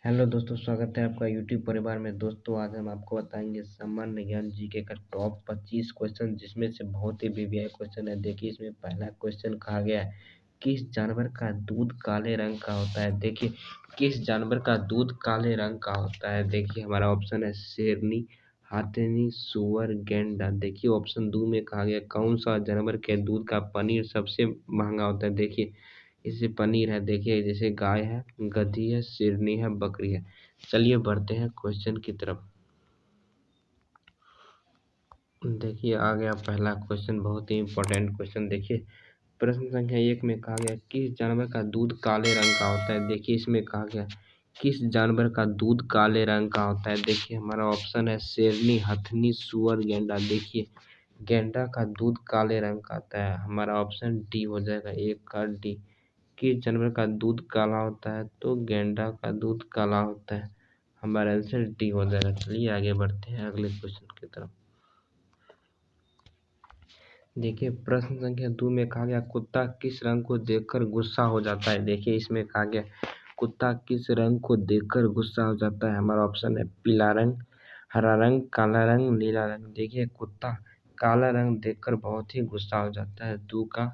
Hello दोस्तों, स्वागत है आपका यूट्यूब परिवार में। दोस्तों, आज हम आपको बताएंगे सामान्य ज्ञान जीके का टॉप 25 क्वेश्चन, जिसमें से बहुत ही वीवीआई क्वेश्चन है। देखिए, इसमें पहला क्वेश्चन कहा गया है, किस जानवर का दूध काले रंग का होता है। देखिए, किस जानवर का दूध काले रंग का होता है। देखिए, हमारा ऑप्शन है शेरनी, हाथनी, सुअर, गैंडा। देखिए, ऑप्शन 2 में कहा गया, कौन सा जानवर के दूध का पनीर सबसे महंगा होता है। देखिए, इससे पनीर है। देखिए, जैसे गाय है, गधी है, शेरनी है, बकरी है। चलिए बढ़ते हैं क्वेश्चन की तरफ। देखिए, आ गया पहला क्वेश्चन, बहुत ही इंपॉर्टेंट क्वेश्चन। देखिए, प्रश्न संख्या 1 में कहा गया, किस जानवर का दूध काले रंग का होता है। देखिए, इसमें कहा गया, किस जानवर का दूध काले रंग का होता है। देखिए, हमारा ऑप्शन है शेरनी, हथनी, सुअर, गेंडा। देखिए, गेंडा का दूध काले रंग का आता है। हमारा ऑप्शन डी हो जाएगा, एक का डी। किस जानवर का दूध काला होता है, तो गेंडा का दूध काला होता है। हमारा आंसर डी हो जाएगा। चलिए आगे बढ़ते हैं अगले क्वेश्चन की तरफ। देखिए, प्रश्न संख्या 2 में कहा गया, कुत्ता किस रंग को देखकर गुस्सा हो जाता है। देखिए, इसमें कहा गया, कुत्ता किस रंग को देखकर गुस्सा हो जाता है। हमारा ऑप्शन है पीला रंग, हरा रंग, काला रंग, नीला रंग। देखिए, कुत्ता काला रंग देखकर बहुत ही गुस्सा हो जाता है। 2 का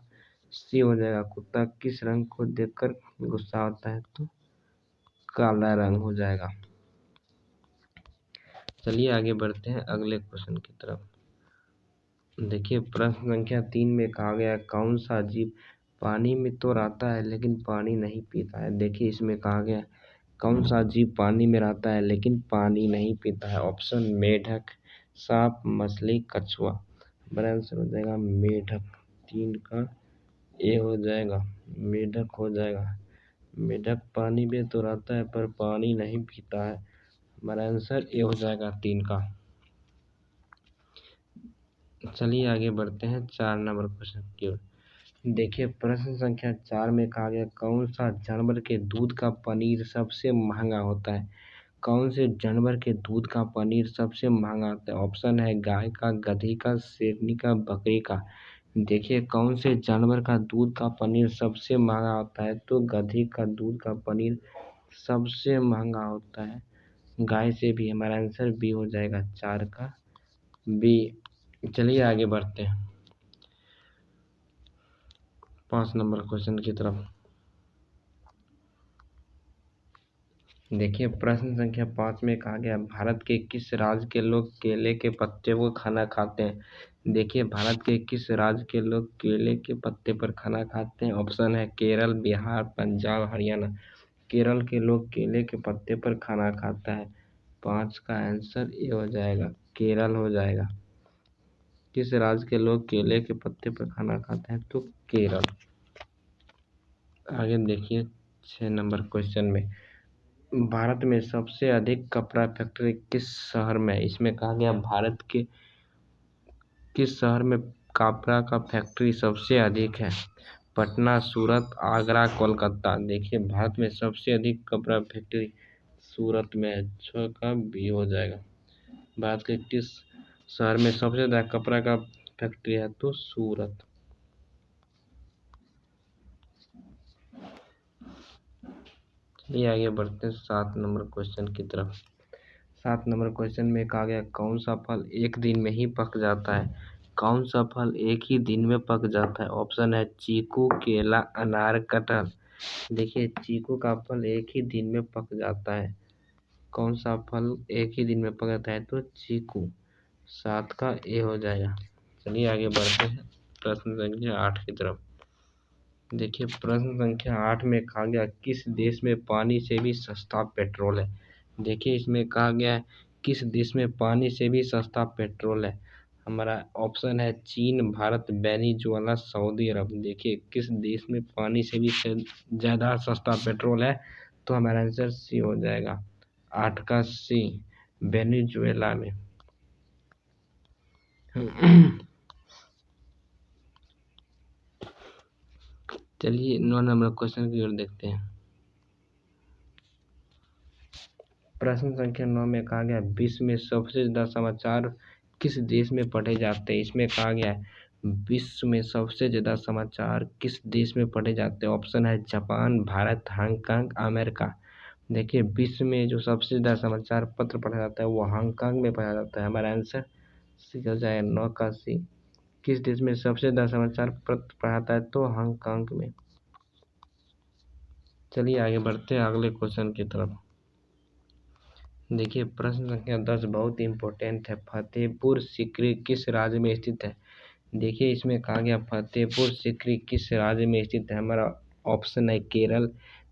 सी हो जाएगा। कुत्ता किस रंग को देखकर गुस्सा होता है, तो काला रंग हो जाएगा। चलिए आगे बढ़ते हैं अगले क्वेश्चन की तरफ। देखिए, प्रश्न संख्या 3 में कहा गया, कौन सा जीव पानी में तो रहता है लेकिन पानी नहीं पीता है। देखिए, इसमें कहा गया, कौन सा जीव पानी में रहता है लेकिन पानी नहीं पीता है। ऑप्शन मेढक, सांप, मछली, कछुआ। हमारा आंसर हो जाएगा मेढक। 3 का ए हो जाएगा, मेढक हो जाएगा। मेढक पानी में तो रहता है पर पानी नहीं पीता है। हमारा आंसर ए हो जाएगा, 3 का। चलिए आगे बढ़ते हैं 4 नंबर क्वेश्चन की ओर। देखिए, प्रश्न संख्या 4 में कहा गया, कौन सा जानवर के दूध का पनीर सबसे महंगा होता है। कौन से जानवर के दूध का पनीर सबसे महंगा होता है। ऑप्शन है गाय का, गधी का, शेरनी का, बकरी का। देखिए, कौन से जानवर का दूध का पनीर सबसे महंगा होता है, तो गधी का दूध का पनीर सबसे महंगा होता है, गाय से भी। हमारा आंसर बी हो जाएगा, 4 का बी। चलिए आगे बढ़ते हैं 5 नंबर क्वेश्चन की तरफ। देखिए, प्रश्न संख्या 5 में कहा गया, भारत के किस राज्य के लोग केले के पत्ते को खाना खाते हैं। देखिए, भारत के किस राज्य के लोग केले के पत्ते पर खाना खाते हैं। ऑप्शन है केरल, बिहार, पंजाब, हरियाणा। केरल के लोग केले के पत्ते पर खाना खाता है। 5 का आंसर ए हो जाएगा, केरल हो जाएगा। किस राज्य के लोग केले के पत्ते पर खाना खाते हैं, तो केरल। आगे देखिए 6 नंबर क्वेश्चन में, भारत में सबसे अधिक कपड़ा फैक्ट्री किस शहर में है। इसमें कहा गया, भारत के किस शहर में कपड़ा का फैक्ट्री सबसे अधिक है। पटना, सूरत, आगरा, कोलकाता। देखिए, भारत में सबसे अधिक कपड़ा फैक्ट्री सूरत में है। 6 का बी हो जाएगा। भारत के किस शहर में सबसे ज़्यादा कपड़ा का फैक्ट्री है, तो सूरत। चलिए आगे बढ़ते हैं 7 नंबर क्वेश्चन की तरफ। 7 नंबर क्वेश्चन में कहा गया, कौन सा फल एक दिन में ही पक जाता है। कौन सा फल एक ही दिन में पक जाता है। ऑप्शन है चीकू, केला, अनार, कटहल। देखिए, चीकू का फल एक ही दिन में पक जाता है। कौन सा फल एक ही दिन में पक जाता है, तो चीकू। 7 का ए हो जाएगा। चलिए आगे बढ़ते हैं प्रश्न संख्या 8 की तरफ। देखिए, प्रश्न संख्या 8 में कहा गया, किस देश में पानी से भी सस्ता पेट्रोल है। देखिए, इसमें कहा गया है, किस देश में पानी से भी सस्ता पेट्रोल है। हमारा ऑप्शन है चीन, भारत, वेनेजुएला, सऊदी अरब। देखिए, किस देश में पानी से भी ज़्यादा सस्ता पेट्रोल है, तो हमारा आंसर सी हो जाएगा, 8 का सी, वेनेजुएला में। चलिए 9 नंबर क्वेश्चन की ओर देखते हैं। प्रश्न संख्या 9 में कहा गया, विश्व में सबसे ज़्यादा समाचार किस देश में पढ़े जाते हैं। इसमें कहा गया है, विश्व में सबसे ज़्यादा समाचार किस देश में पढ़े जाते हैं। ऑप्शन है जापान, भारत, हांगकांग, अमेरिका। देखिए विश्व में जो सबसे ज़्यादा समाचार पत्र पढ़ा जाता है वो हांगकांग में पढ़ा जाता है। हमारा आंसर सी हो जाएगा 9 का सी। किस देश में सबसे ज़्यादा समाचार पत्र पढ़ाता है तो हांगकांग में। चलिए आगे बढ़ते हैं अगले क्वेश्चन की तरफ। देखिए प्रश्न संख्या 10 बहुत ही इंपॉर्टेंट है। फतेहपुर सीकरी किस राज्य में स्थित है। देखिए इसमें कहा गया फतेहपुर सीकरी किस राज्य में स्थित है। हमारा ऑप्शन है केरल,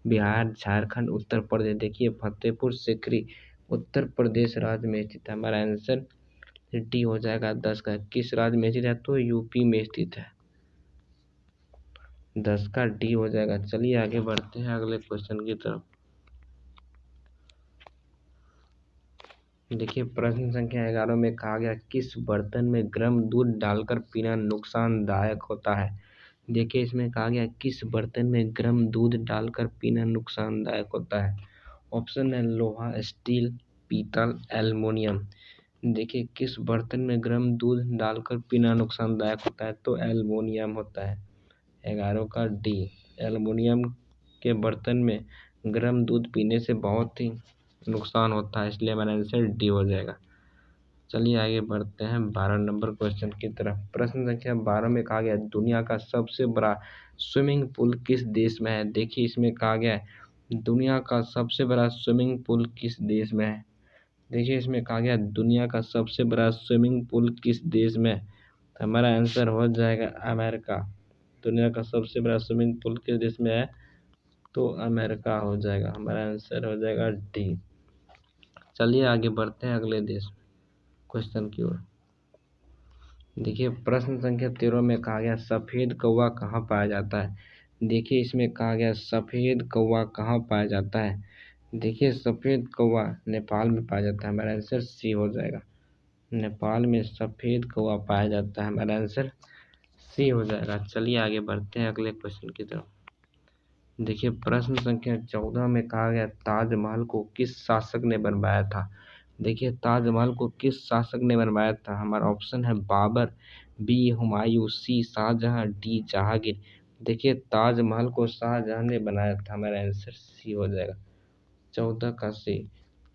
बिहार, झारखंड, उत्तर प्रदेश। देखिए फतेहपुर सीकरी उत्तर प्रदेश राज्य में स्थित है। हमारा आंसर डी हो जाएगा 10 का। किस राज्य में स्थित है तो यूपी में स्थित है। 10 का डी हो जाएगा। चलिए आगे बढ़ते हैं अगले क्वेश्चन की तरफ। देखिए प्रश्न संख्या 11 में कहा गया किस बर्तन में गर्म दूध डालकर पीना नुकसानदायक होता है। देखिए इसमें कहा गया किस बर्तन में गर्म दूध डालकर पीना नुकसानदायक होता है। ऑप्शन है लोहा, स्टील, पीतल, एल्युमिनियम। देखिए किस बर्तन में गर्म दूध डालकर पीना नुकसानदायक होता है तो एल्युमिनियम होता है। 11 का डी। एल्युमिनियम के बर्तन में गर्म दूध पीने से बहुत ही नुकसान होता है, इसलिए हमारा आंसर डी हो जाएगा। चलिए आगे बढ़ते हैं 12 नंबर क्वेश्चन की तरफ। प्रश्न संख्या 12 में कहा गया दुनिया का सबसे बड़ा स्विमिंग पूल किस देश में है। देखिए इसमें कहा गया है दुनिया का सबसे बड़ा स्विमिंग पूल किस देश में है। देखिए इसमें कहा गया दुनिया का सबसे बड़ा स्विमिंग पूल किस देश में है। तो हमारा आंसर हो जाएगा अमेरिका। दुनिया का सबसे बड़ा स्विमिंग पूल किस देश में है तो अमेरिका हो जाएगा। हमारा आंसर हो जाएगा डी। चलिए आगे बढ़ते हैं अगले देश क्वेश्चन की ओर। देखिए प्रश्न संख्या 13 में कहा गया सफ़ेद कौवा कहाँ पाया जाता है। देखिए इसमें कहा गया सफ़ेद कौवा कहाँ पाया जाता है। देखिए सफ़ेद कौवा नेपाल में पाया जाता है। हमारा आंसर सी हो जाएगा। नेपाल में सफ़ेद कौवा पाया जाता है। हमारा आंसर सी हो जाएगा। चलिए आगे बढ़ते हैं अगले क्वेश्चन की तरफ। देखिए प्रश्न संख्या 14 में कहा गया ताजमहल को किस शासक ने बनवाया था। देखिए ताजमहल को किस शासक ने बनवाया था। हमारा ऑप्शन है बाबर, बी हुमायूं, सी शाहजहां, डी जहांगीर। देखिए ताजमहल को शाहजहां ने बनाया था। हमारा आंसर सी हो जाएगा। 14 का सी।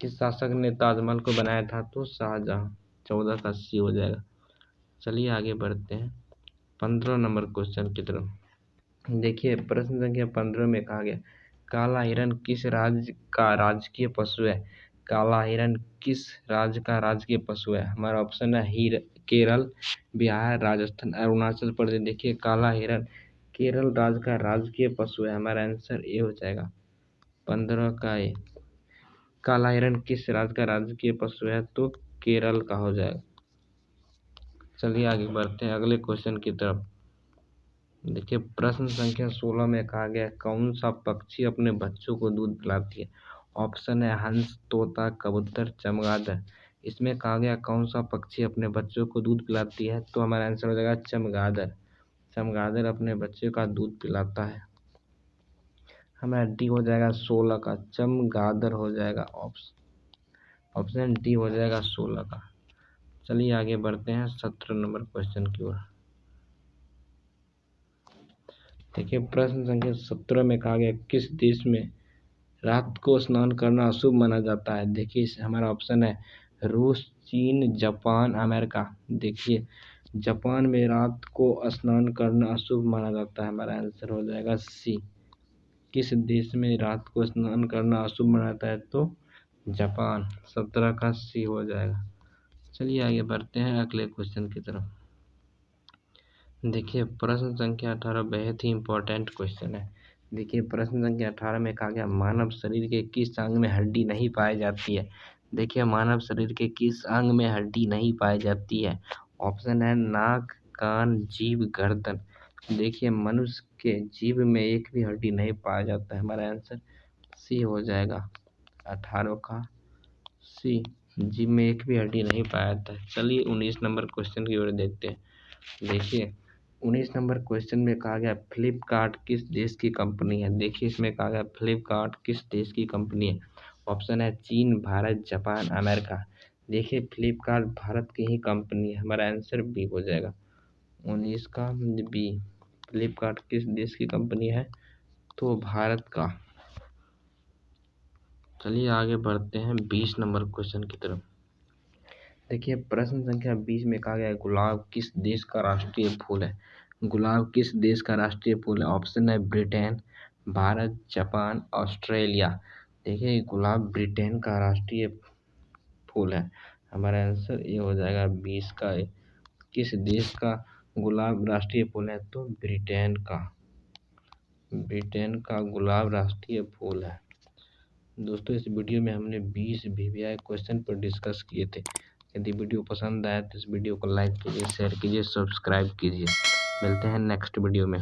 किस शासक ने ताजमहल को बनाया था तो शाहजहां। 14 का सी हो जाएगा। चलिए आगे बढ़ते हैं 15 नंबर क्वेश्चन की तरफ। देखिए प्रश्न संख्या 15 में कहा गया काला हिरण किस राज्य का राजकीय पशु है। काला हिरण किस राज्य का राजकीय पशु है। हमारा ऑप्शन है केरल, बिहार, राजस्थान, अरुणाचल प्रदेश। देखिए काला हिरण केरल राज्य का राजकीय पशु है। हमारा आंसर ए हो जाएगा। 15 का ए। काला हिरण किस राज्य का राजकीय पशु है तो केरल का हो जाएगा। चलिए आगे बढ़ते हैं अगले क्वेश्चन की तरफ। देखिए प्रश्न संख्या 16 में कहा गया कौन सा पक्षी अपने बच्चों को दूध पिलाती है। ऑप्शन है हंस, तोता, कबूतर, चमगादड़। इसमें कहा गया कौन सा पक्षी अपने बच्चों को दूध पिलाती है तो हमारा आंसर हो जाएगा चमगादड़। चमगादड़ अपने बच्चे का दूध पिलाता है। हमारा डी हो जाएगा 16 का। चमगादड़ हो जाएगा। ऑप्शन डी हो जाएगा 16 का। चलिए आगे बढ़ते हैं 17 नंबर क्वेश्चन की ओर। देखिए प्रश्न संख्या 17 में कहा गया किस देश में रात को स्नान करना अशुभ माना जाता है। देखिए हमारा ऑप्शन है रूस, चीन, जापान, अमेरिका। देखिए जापान में रात को स्नान करना अशुभ माना जाता है। हमारा आंसर हो जाएगा सी। किस देश में रात को स्नान करना अशुभ माना जाता है तो जापान। 17 का सी हो जाएगा। चलिए आगे बढ़ते हैं अगले क्वेश्चन की तरफ। देखिए प्रश्न संख्या 18 बेहद ही इंपॉर्टेंट क्वेश्चन है। देखिए प्रश्न संख्या 18 में कहा गया मानव शरीर के किस अंग में हड्डी नहीं पाई जाती है। देखिए मानव शरीर के किस अंग में हड्डी नहीं पाई जाती है। ऑप्शन है नाक, कान, जीभ, गर्दन। देखिए मनुष्य के जीभ में एक भी हड्डी नहीं पाया जाता है। हमारा आंसर सी हो जाएगा। 18 का सी। जीभ में एक भी हड्डी नहीं पाया जाता है। चलिए 19 नंबर क्वेश्चन की ओर देखते हैं। देखिए 19 नंबर क्वेश्चन में कहा गया फ्लिपकार्ट किस देश की कंपनी है। देखिए इसमें कहा गया फ्लिपकार्ट किस देश की कंपनी है। ऑप्शन है चीन, भारत, जापान, अमेरिका। देखिए फ्लिपकार्ट भारत की ही कंपनी है। हमारा आंसर बी हो जाएगा। 19 का बी। फ्लिपकार्ट किस देश की कंपनी है तो भारत का। चलिए आगे बढ़ते हैं 20 नंबर क्वेश्चन की तरफ। देखिए प्रश्न संख्या 20 में कहा गया है गुलाब किस देश का राष्ट्रीय फूल है। गुलाब किस देश का राष्ट्रीय फूल है। ऑप्शन है ब्रिटेन, भारत, जापान, ऑस्ट्रेलिया। देखिए गुलाब ब्रिटेन का राष्ट्रीय फूल है। हमारा आंसर ये हो जाएगा 20 का। किस देश का गुलाब राष्ट्रीय फूल है, तो ब्रिटेन का। ब्रिटेन का गुलाब राष्ट्रीय फूल है। दोस्तों इस वीडियो में हमने 20 वीवीआई क्वेश्चन पर डिस्कस किए थे। यदि वीडियो पसंद आया तो इस वीडियो को लाइक कीजिए, शेयर कीजिए, सब्सक्राइब कीजिए। मिलते हैं नेक्स्ट वीडियो में।